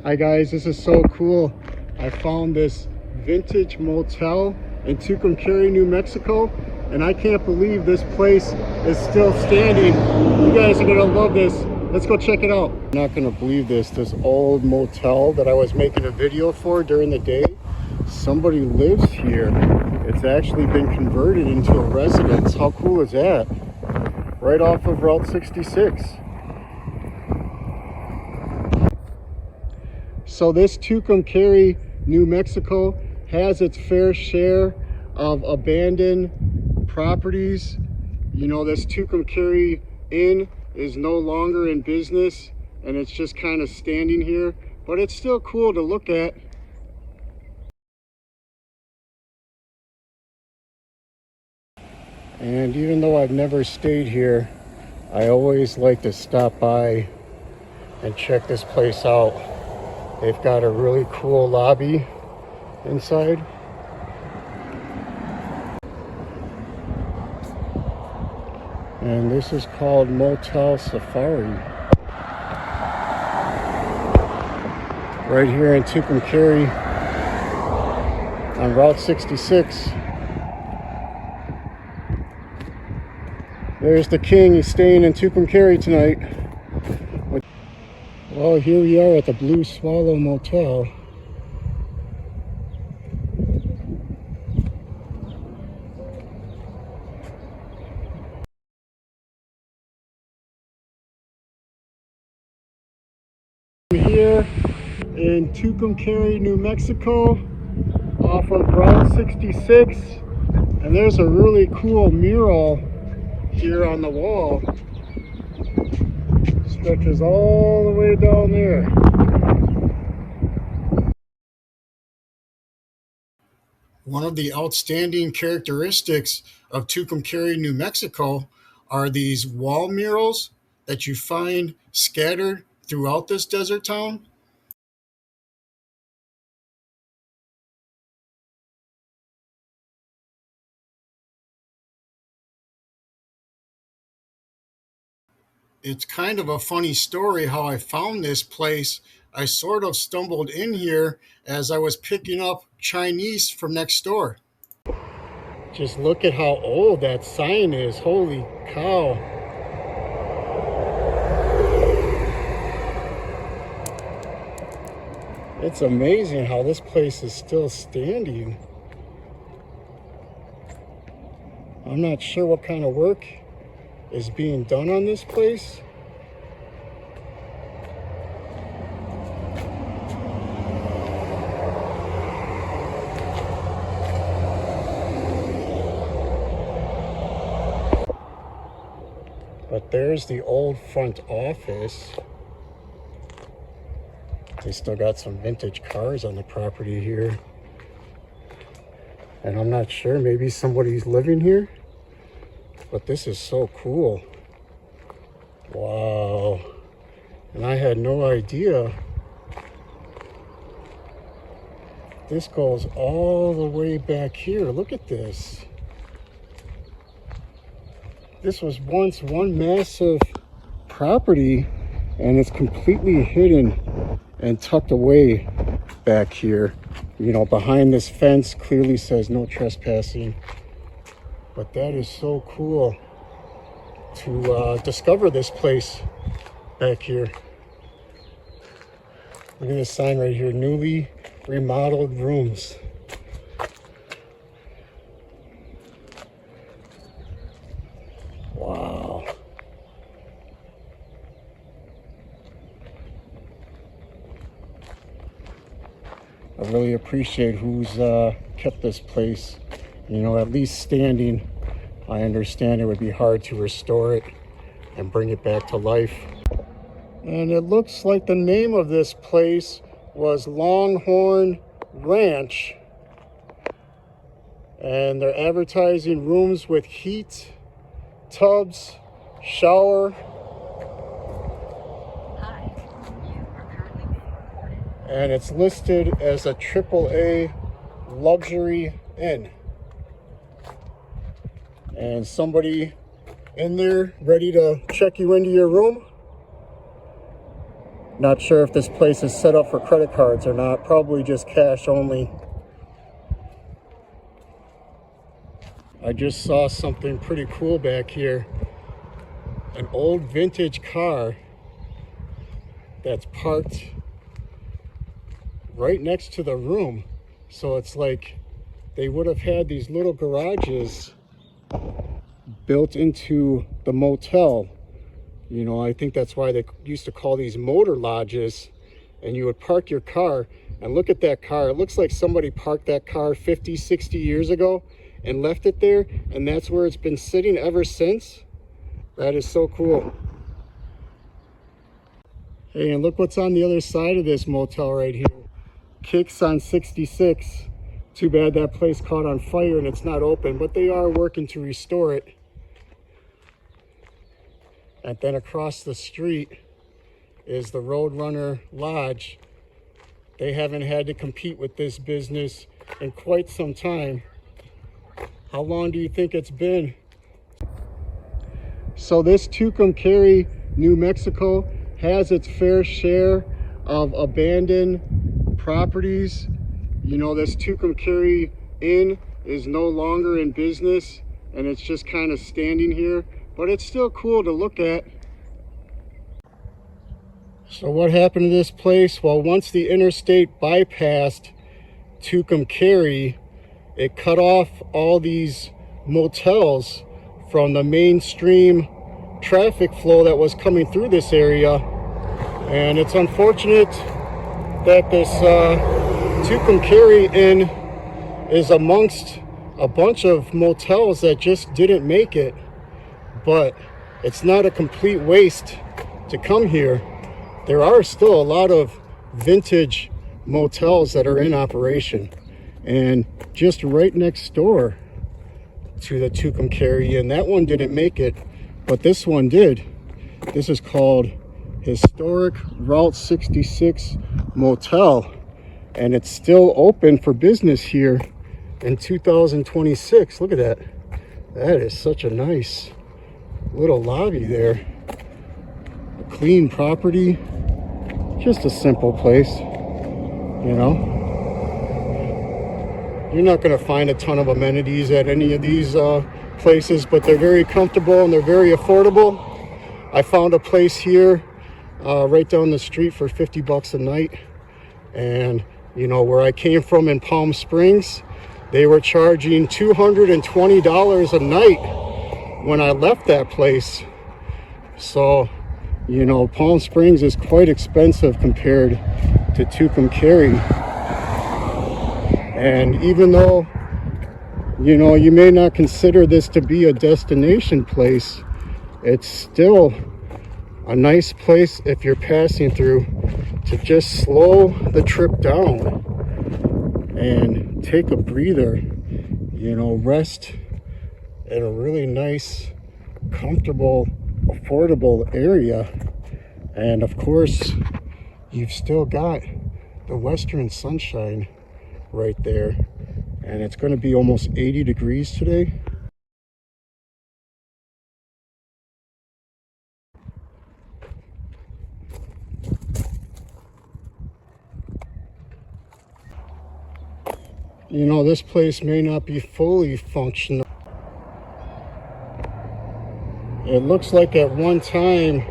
Hi guys, this is so cool. I found this vintage motel in Tucumcari, New Mexico, and I can't believe this place is still standing. You guys are gonna love this. Let's go check it out. You're not gonna believe this old motel that I was making a video for during the day. Somebody lives here. It's actually been converted into a residence. How cool is that? Right off of Route 66. So this Tucumcari, New Mexico has its fair share of abandoned properties. You know, this Tucumcari Inn is no longer in business and it's just kind of standing here, but it's still cool to look at. And even though I've never stayed here, I always like to stop by and check this place out. They've got a really cool lobby inside. And this is called Motel Safari. Right here in Tucumcari on Route 66. There's the king. He's staying in Tucumcari tonight. Well, here we are at the Blue Swallow Motel. Here in Tucumcari, New Mexico, off of Route 66, and there's a really cool mural here on the wall. Stretches all the way down there. One of the outstanding characteristics of Tucumcari, New Mexico are these wall murals that you find scattered throughout this desert town. It's kind of a funny story how I found this place. I sort of stumbled in here as I was picking up Chinese from next door. Just look at how old that sign is. Holy cow. It's amazing how this place is still standing. I'm not sure what kind of work is being done on this place. But there's the old front office. They still got some vintage cars on the property here. And I'm not sure, maybe somebody's living here. But this is so cool. Wow. And I had no idea. This goes all the way back here. Look at this. This was once one massive property and it's completely hidden and tucked away back here. You know, behind this fence clearly says no trespassing. But that is so cool to discover this place back here. Look at this sign right here, newly remodeled rooms. Wow. I really appreciate who's kept this place, you know, at least standing. I understand it would be hard to restore it and bring it back to life. And it looks like the name of this place was Longhorn Ranch. And they're advertising rooms with heat, tubs, shower. Hi, you are currently being recorded. And it's listed as a AAA luxury inn. And somebody in there ready to check you into your room. Not sure if this place is set up for credit cards or not. Probably just cash only. I just saw something pretty cool back here. An old vintage car that's parked right next to the room. So it's like they would have had these little garages built into the motel. You know, I think that's why they used to call these motor lodges. And you would park your car and look at that car. It looks like somebody parked that car 50, 60 years ago and left it there. And that's where it's been sitting ever since. That is so cool. Hey, and look what's on the other side of this motel right here. Kicks on 66. Too bad that place caught on fire and it's not open, but they are working to restore it. And then across the street is the Roadrunner Lodge. They haven't had to compete with this business in quite some time. How long do you think it's been? So this Tucumcari, New Mexico has its fair share of abandoned properties. You know, this Tucumcari Inn is no longer in business and it's just kind of standing here. But it's still cool to look at. So what happened to this place? Well, once the interstate bypassed Tucumcari, it cut off all these motels from the mainstream traffic flow that was coming through this area. And it's unfortunate that this Tucumcari Inn is amongst a bunch of motels that just didn't make it. But it's not a complete waste to come here. There are still a lot of vintage motels that are in operation. And just right next door to the Tucumcari, and that one didn't make it, but this one did. This is called Historic Route 66 Motel. And it's still open for business here in 2026. Look at that. That is such a nice little lobby there. A clean property, just a simple place, you know. You're not going to find a ton of amenities at any of these places, but they're very comfortable and they're very affordable. I found a place here right down the street for 50 bucks a night. And you know, where I came from in Palm Springs, they were charging $220 a night when I left that place. So, you know, Palm Springs is quite expensive compared to Tucumcari. And even though, you know, you may not consider this to be a destination place, it's still a nice place if you're passing through to just slow the trip down and take a breather, you know, rest in a really nice, comfortable, affordable area. And of course, you've still got the western sunshine right there. And it's going to be almost 80 degrees today. You know, this place may not be fully functional. It looks like at one time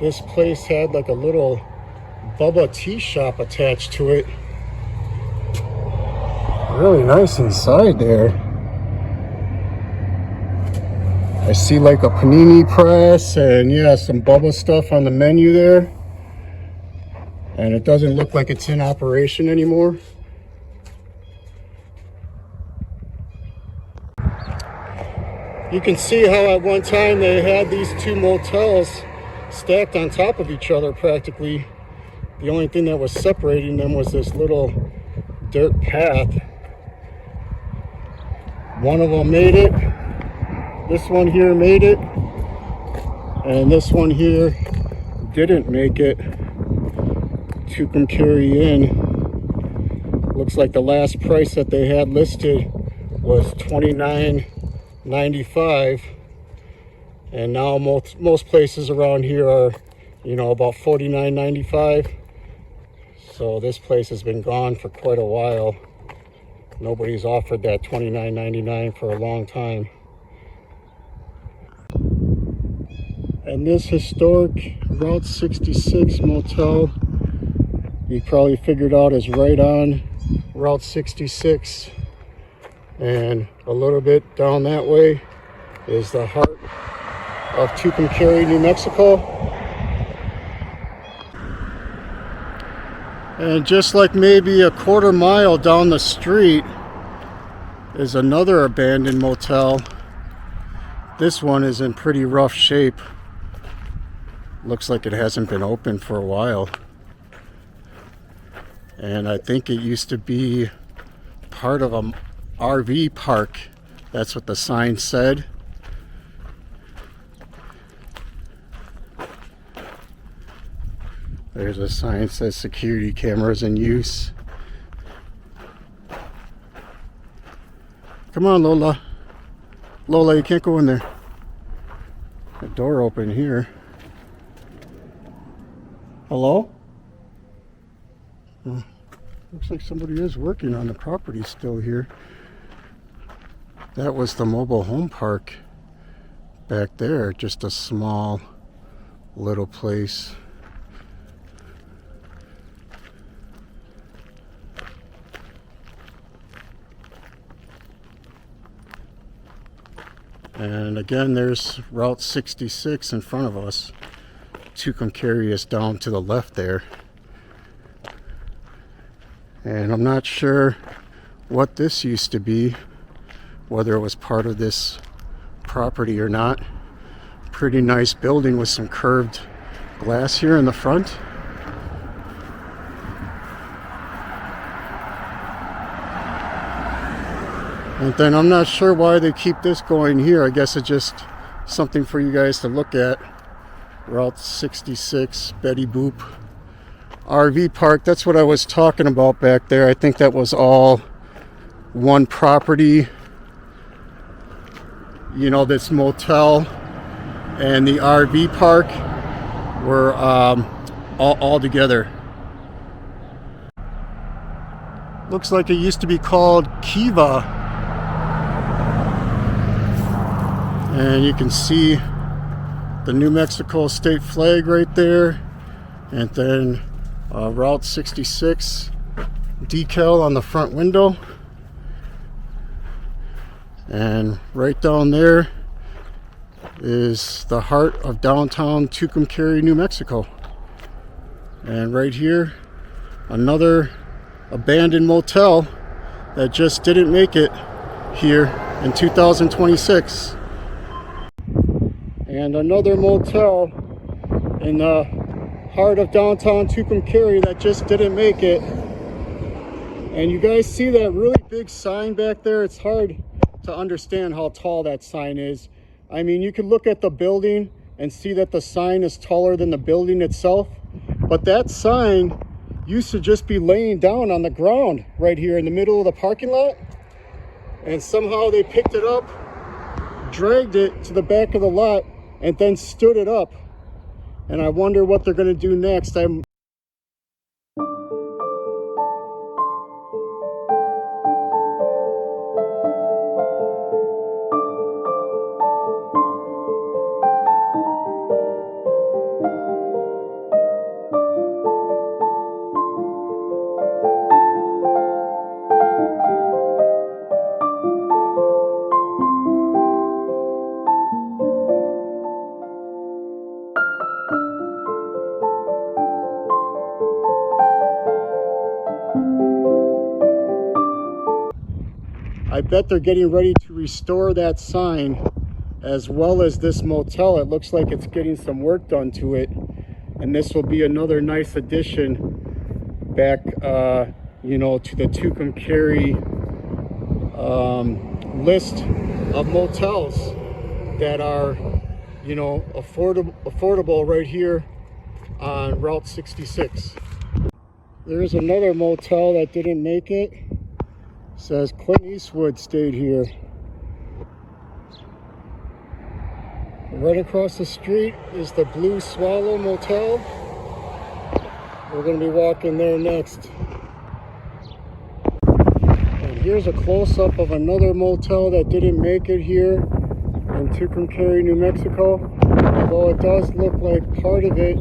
this place had like a little Bubba tea shop attached to it. Really nice inside there. I see like a panini press and yeah, some Bubba stuff on the menu there. And it doesn't look like it's in operation anymore. You can see how at one time they had these two motels stacked on top of each other practically. The only thing that was separating them was this little dirt path. One of them made it. This one here made it. And this one here didn't make it. Tucumcari Inn. Looks like the last price that they had listed was $29.95, and now most places around here are you know, about $49.95. So this place has been gone for quite a while. Nobody's offered that $29.99 for a long time. And this historic Route 66 motel, you probably figured out, is right on Route 66. And a little bit down that way is the heart of Tucumcari, New Mexico. And just like maybe a quarter mile down the street is another abandoned motel. This one is in pretty rough shape. Looks like it hasn't been open for a while. And I think it used to be part of a RV park. That's what the sign said. There's a sign that says security cameras in use. Come on, Lola. Lola, you can't go in there. The door open here. Hello? Looks like somebody is working on the property still here. That was the mobile home park back there. Just a small little place. And again, there's Route 66 in front of us. Tucumcari is down to the left there. And I'm not sure what this used to be, whether it was part of this property or not. Pretty nice building with some curved glass here in the front. And then I'm not sure why they keep this going here. I guess it's just something for you guys to look at. Route 66, Betty Boop RV Park. That's what I was talking about back there. I think that was all one property. You know, this motel and the RV park were all together. Looks like it used to be called Kiva. And you can see the New Mexico state flag right there. And then Route 66 decal on the front window. And right down there is the heart of downtown Tucumcari, New Mexico. And right here, another abandoned motel that just didn't make it here in 2026. And another motel in the heart of downtown Tucumcari that just didn't make it. And you guys see that really big sign back there? It's hard to understand how tall that sign is. I mean, you could look at the building and see that the sign is taller than the building itself, but that sign used to just be laying down on the ground right here in the middle of the parking lot, and somehow they picked it up, dragged it to the back of the lot, and then stood it up. And I wonder what they're going to do next. I bet they're getting ready to restore that sign as well as this motel. It looks like it's getting some work done to it, and this will be another nice addition back you know, to the Tucumcari list of motels that are, you know, affordable right here on Route 66. There's another motel that didn't make it. Says Clint Eastwood stayed here. Right across the street is the Blue Swallow Motel. We're going to be walking there next. And here's a close-up of another motel that didn't make it here in Tucumcari, New Mexico. Although it does look like part of it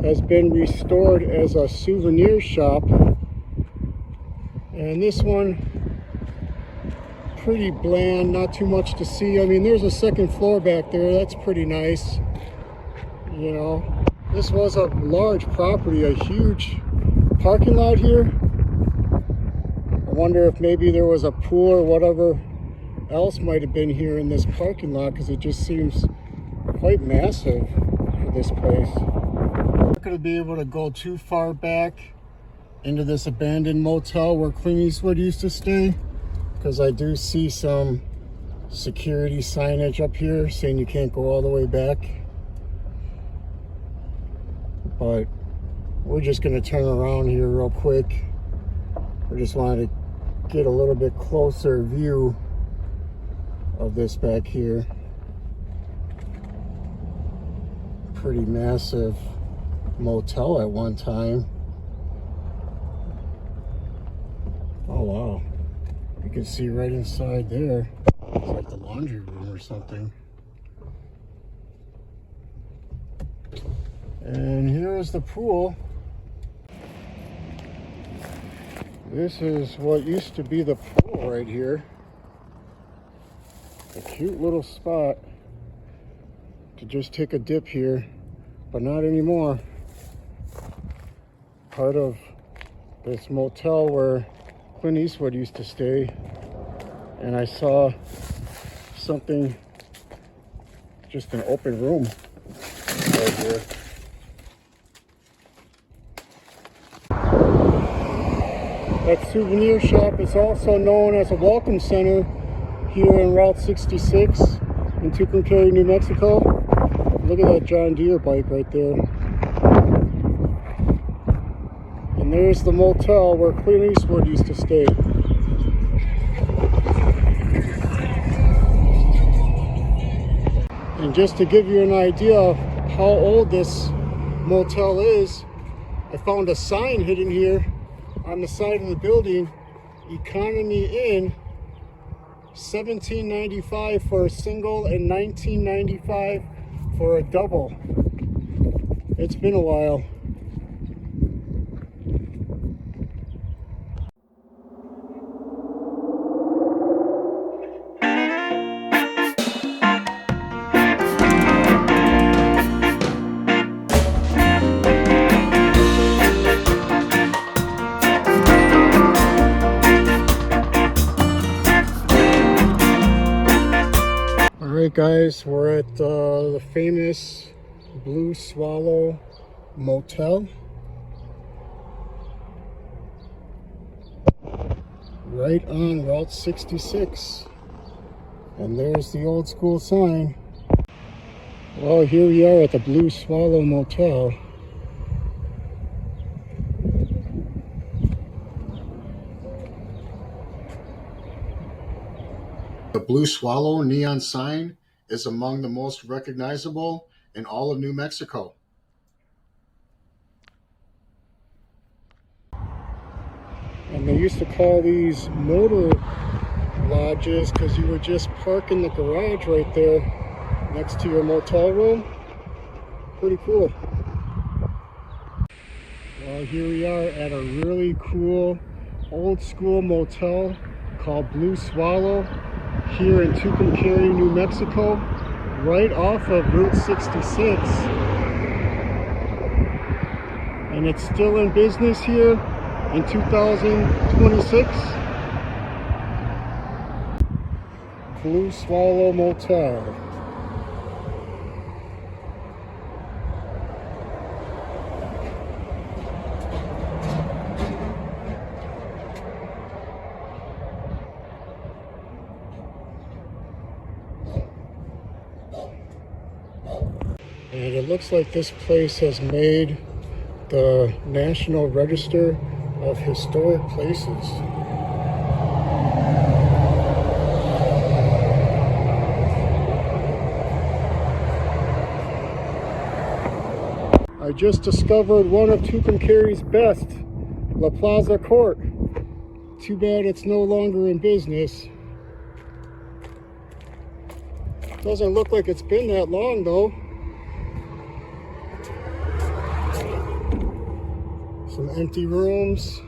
has been restored as a souvenir shop. And this one, pretty bland, not too much to see. I mean, there's a second floor back there. That's pretty nice. You know, this was a large property, a huge parking lot here. I wonder if maybe there was a pool or whatever else might have been here in this parking lot, because it just seems quite massive for this place. I'm not going to be able to go too far back into this abandoned motel where Clint Eastwood used to stay, because I do see some security signage up here saying you can't go all the way back. But we're just going to turn around here real quick. I just wanted to get a little bit closer view of this back here. Pretty massive motel at one time. Oh wow, you can see right inside there. It's like the laundry room or something. And here is the pool. This is what used to be the pool right here. A cute little spot to just take a dip here, but not anymore. Part of this motel where Clint Eastwood used to stay, and I saw something, just an open room right here. That souvenir shop is also known as a welcome center here in Route 66 in Tucumcari, New Mexico. Look at that John Deere bike right there. And there's the motel where Clint Eastwood used to stay. And just to give you an idea of how old this motel is, I found a sign hidden here on the side of the building, Economy Inn, $17.95 for a single and $19.95 for a double. It's been a while. Alright guys, we're at the famous Blue Swallow Motel. Right on Route 66. And there's the old school sign. Well, here we are at the Blue Swallow Motel. The Blue Swallow neon sign is among the most recognizable in all of New Mexico. And they used to call these motor lodges because you would just park in the garage right there next to your motel room. Pretty cool. Well, here we are at a really cool old school motel called Blue Swallow here in Tucumcari, New Mexico, right off of Route 66. And it's still in business here in 2026. Blue Swallow Motel. And it looks like this place has made the National Register of Historic Places. I just discovered one of Tucumcari's best, La Plaza Court. Too bad it's no longer in business. Doesn't look like it's been that long though. Some empty rooms.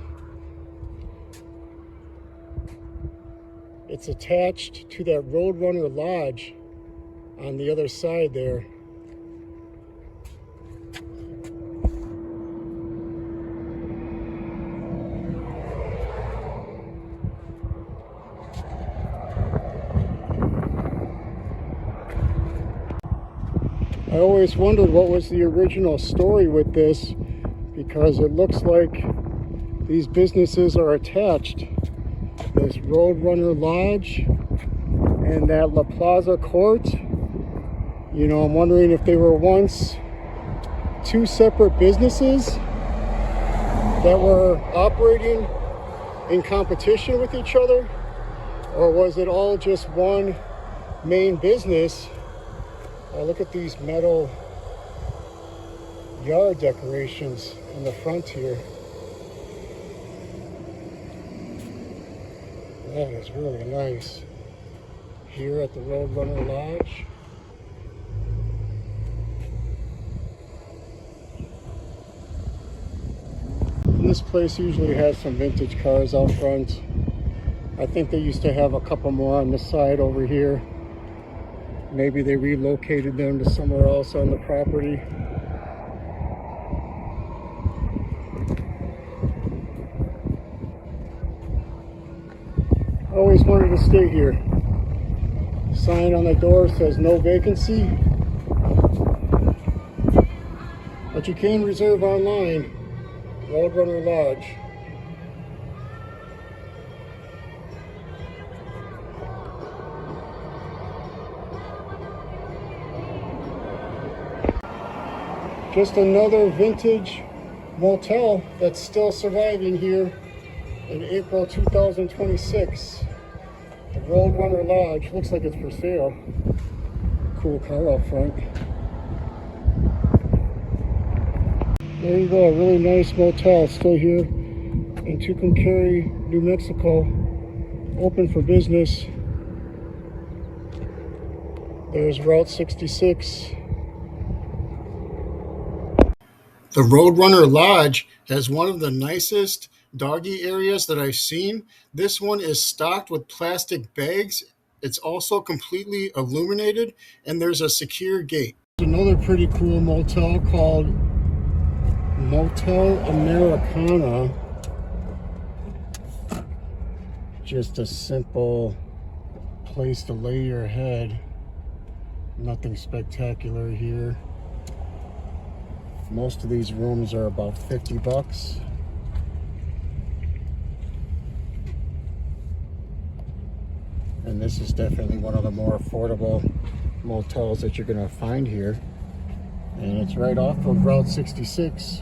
It's attached to that Roadrunner Lodge on the other side there. I always wondered what was the original story with this, because it looks like these businesses are attached. This Roadrunner Lodge and that La Plaza Court. You know, I'm wondering if they were once two separate businesses that were operating in competition with each other, or was it all just one main business? Look at these metal yard decorations in the front here. That is really nice. Here at the Roadrunner Lodge. And this place usually has some vintage cars out front. I think they used to have a couple more on the side over here. Maybe they relocated them to somewhere else on the property. I always wanted to stay here. Sign on the door says no vacancy, but you can reserve online. Roadrunner Lodge. Just another vintage motel that's still surviving here in April 2026. The Roadrunner Lodge. Looks like it's for sale. Cool car out front. There you go, a really nice motel still here in Tucumcari, New Mexico. Open for business. There's Route 66. The Roadrunner Lodge has one of the nicest doggy areas that I've seen. This one is stocked with plastic bags. It's also completely illuminated, and there's a secure gate. Another pretty cool motel called Motel Americana. Just a simple place to lay your head. Nothing spectacular here. Most of these rooms are about $50. And this is definitely one of the more affordable motels that you're going to find here. And it's right off of Route 66.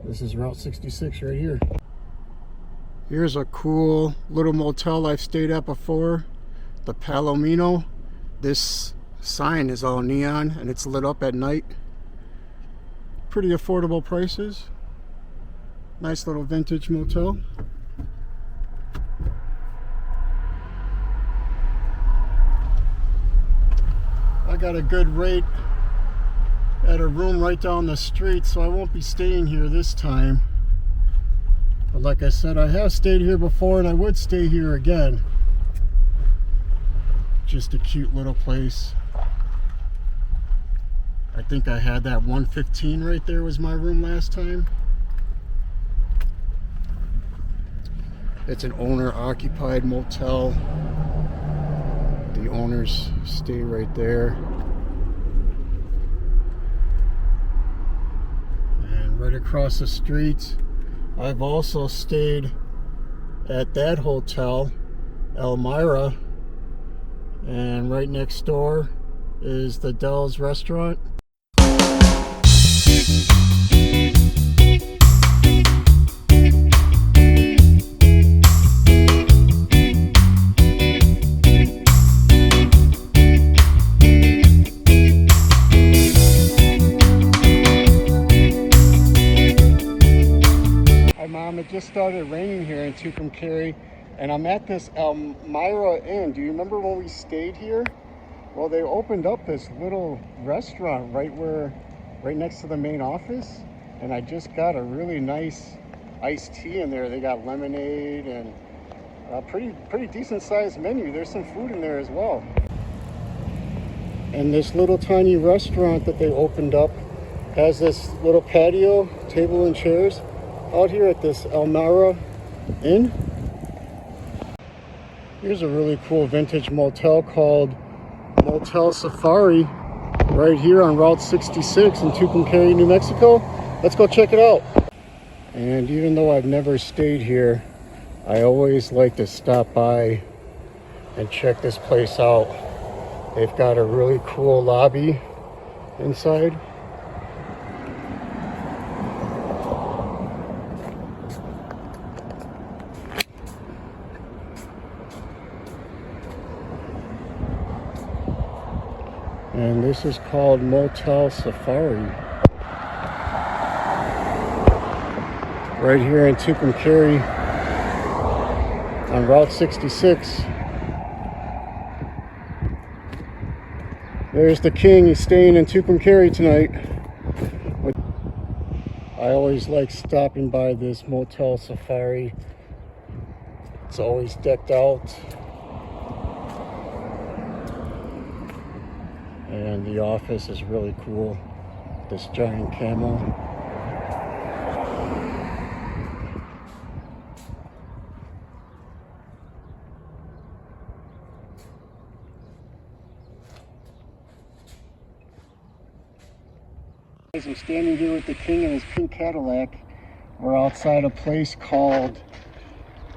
This is Route 66 right here. Here's a cool little motel I've stayed at before, the Palomino. This sign is all neon and it's lit up at night. Pretty affordable prices. Nice little vintage motel. I got a good rate at a room right down the street, so I won't be staying here this time. But like I said, I have stayed here before and I would stay here again. Just a cute little place. I think I had that 115 right there was my room last time. It's an owner-occupied motel. The owners stay right there. And right across the street, I've also stayed at that hotel, Elmira. And right next door is the Dell's restaurant. Mom, it just started raining here in Tucumcari, and I'm at this Elmira Inn. Do you remember when we stayed here? Well, they opened up this little restaurant right next to the main office, and I just got a really nice iced tea in there. They got lemonade and a pretty decent sized menu. There's some food in there as well. And this little tiny restaurant that they opened up has this little patio, table and chairs out here at this Elmira Inn. Here's a really cool vintage motel called Motel Safari right here on Route 66 in Tucumcari, New Mexico. Let's go check it out. And even though I've never stayed here, I always like to stop by and check this place out. They've got a really cool lobby inside. And this is called Motel Safari. Right here in Tucumcari on Route 66. There's the king. He's staying in Tucumcari tonight. I always like stopping by this Motel Safari. It's always decked out. And the office is really cool. This giant camel. I'm standing here with the king in his pink Cadillac. We're outside a place called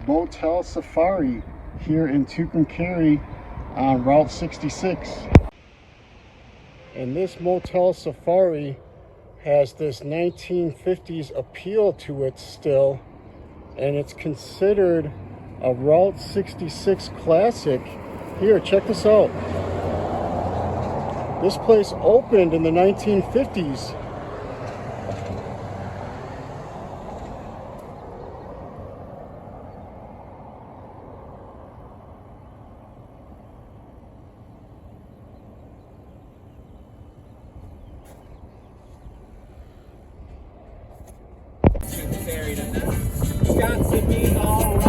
Motel Safari here in Tucumcari on Route 66. And this Motel Safari has this 1950s appeal to it still, and it's considered a Route 66 classic. Here, check this out. This place opened in the 1950s. Got to be alright.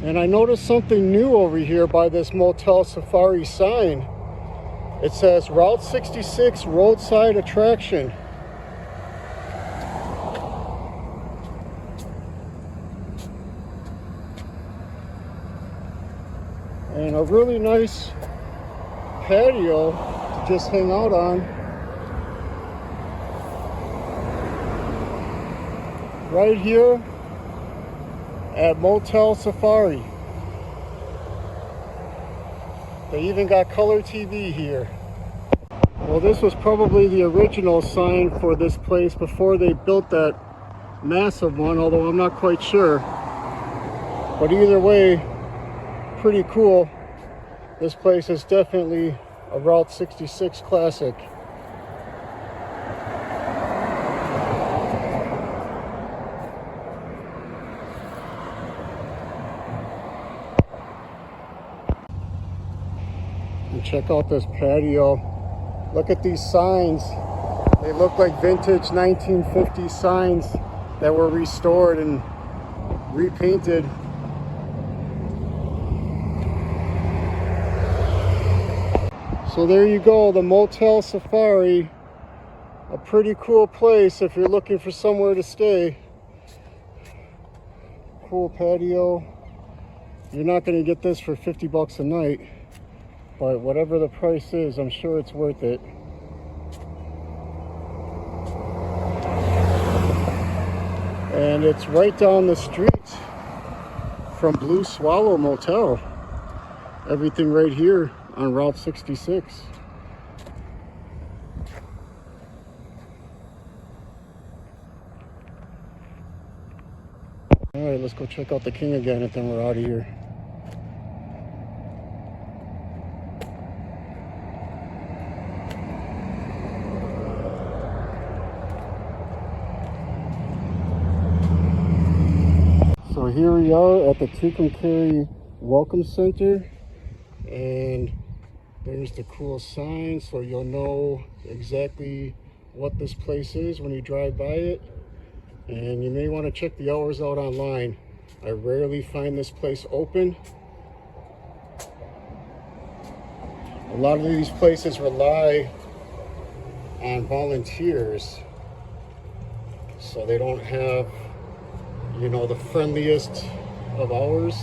And I noticed something new over here by this Motel Safari sign. It says Route 66 roadside attraction. And a really nice patio to just hang out on. Right here at Motel Safari. They even got color TV here. Well, this was probably the original sign for this place before they built that massive one, although I'm not quite sure. But either way, pretty cool. This place is definitely a Route 66 classic. And check out this patio. Look at these signs. They look like vintage 1950s signs that were restored and repainted. So there you go, the Motel Safari. A pretty cool place if you're looking for somewhere to stay. Cool patio. You're not going to get this for 50 bucks a night, but whatever the price is, I'm sure it's worth it. And it's right down the street from Blue Swallow Motel. Everything right here on Route 66. All right, let's go check out the King again, and then we're out of here. So here we are at the Tucumcari Welcome Center, and there's the cool sign, so you'll know exactly what this place is when you drive by it. And you may want to check the hours out online. I rarely find this place open. A lot of these places rely on volunteers, so they don't have, you know, the friendliest of hours.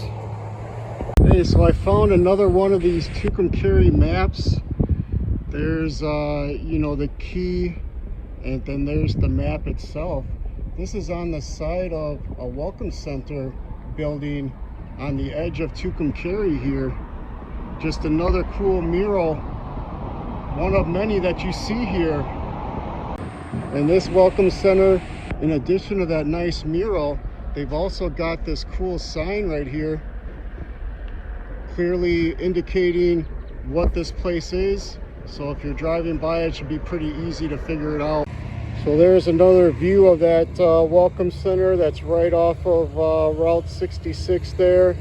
Hey, so I found another one of these Tucumcari maps. There's you know, the key, and then there's the map itself. This is on the side of a welcome center building on the edge of Tucumcari here. Just another cool mural, one of many that you see here. And this welcome center, in addition to that nice mural, they've also got this cool sign right here, clearly indicating what this place is. So if you're driving by, it should be pretty easy to figure it out. So there's another view of that welcome center that's right off of Route 66 there.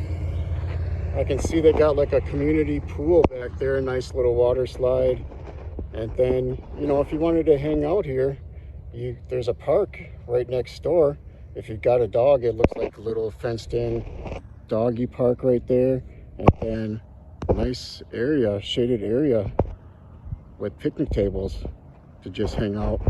I can see they got like a community pool back there, a nice little water slide. And then, you know, if you wanted to hang out here, there's a park right next door. If you've got a dog, it looks like a little fenced in doggy park right there. And then a nice area, shaded area with picnic tables to just hang out.